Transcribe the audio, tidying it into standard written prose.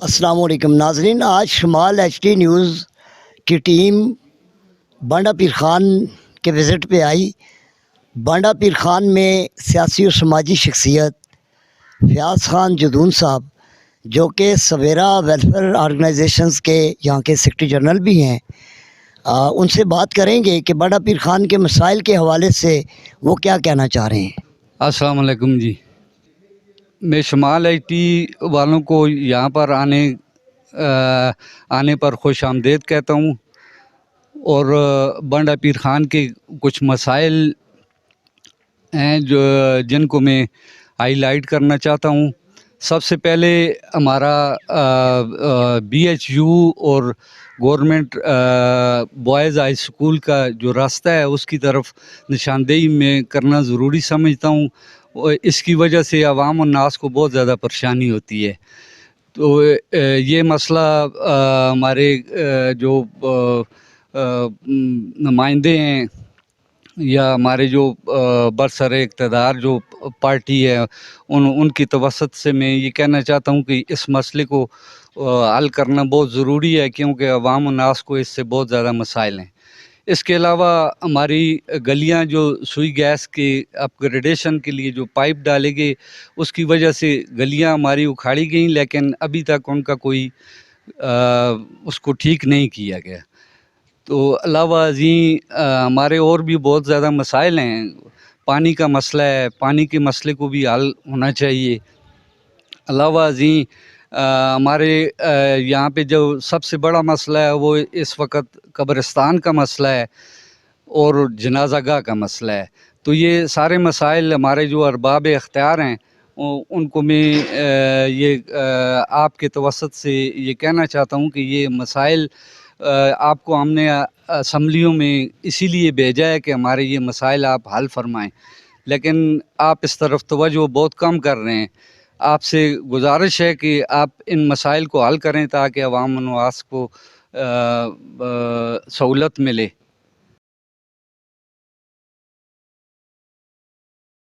السلام علیکم ناظرین، آج شمال ایچ ٹی نیوز کی ٹیم بانڈا پیر خان کے وزٹ پہ آئی۔ بانڈا پیر خان میں سیاسی اور سماجی شخصیت فیاض خان جدون صاحب، جو کہ سویرا ویلفیئر آرگنائزیشنز کے یہاں کے سیکرٹری جنرل بھی ہیں، ان سے بات کریں گے کہ بانڈا پیر خان کے مسائل کے حوالے سے وہ کیا کہنا چاہ رہے ہیں۔ السلام علیکم جی، میں شمال ایچ ٹی والوں کو یہاں پر آنے پر خوش آمدید کہتا ہوں، اور بانڈا پیر خان کے کچھ مسائل ہیں جن کو میں ہائی لائٹ کرنا چاہتا ہوں۔ سب سے پہلے ہمارا بی ایچ یو اور گورنمنٹ بوائز ہائی اسکول کا جو راستہ ہے اس کی طرف نشاندہی میں کرنا ضروری سمجھتا ہوں۔ اس کی وجہ سے عوام الناس کو بہت زیادہ پریشانی ہوتی ہے، تو یہ مسئلہ ہمارے جو نمائندے ہیں یا ہمارے جو برسر اقتدار جو پارٹی ہے ان کی توسط سے میں یہ کہنا چاہتا ہوں کہ اس مسئلے کو حل کرنا بہت ضروری ہے، کیونکہ عوام الناس کو اس سے بہت زیادہ مسائل ہیں۔ اس کے علاوہ ہماری گلیاں جو سوئی گیس کے اپ گریڈیشن کے لیے جو پائپ ڈالے گئے، اس کی وجہ سے گلیاں ہماری اکھاڑی گئیں، لیکن ابھی تک ان کا کوئی اس کو ٹھیک نہیں کیا گیا۔ تو علاوہ ازیں ہمارے اور بھی بہت زیادہ مسائل ہیں۔ پانی کا مسئلہ ہے، پانی کے مسئلے کو بھی حل ہونا چاہیے۔ علاوہ ازیں ہمارے یہاں پہ جو سب سے بڑا مسئلہ ہے وہ اس وقت قبرستان کا مسئلہ ہے اور جنازہ گاہ کا مسئلہ ہے۔ تو یہ سارے مسائل ہمارے جو ارباب اختیار ہیں ان کو میں یہ آپ کے توسط سے یہ کہنا چاہتا ہوں کہ یہ مسائل آپ کو ہم نے اسمبلیوں میں اسی لیے بھیجا ہے کہ ہمارے یہ مسائل آپ حل فرمائیں، لیکن آپ اس طرف توجہ بہت کم کر رہے ہیں۔ آپ سے گزارش ہے کہ آپ ان مسائل کو حل کریں تاکہ عوام الناس کو سہولت ملے۔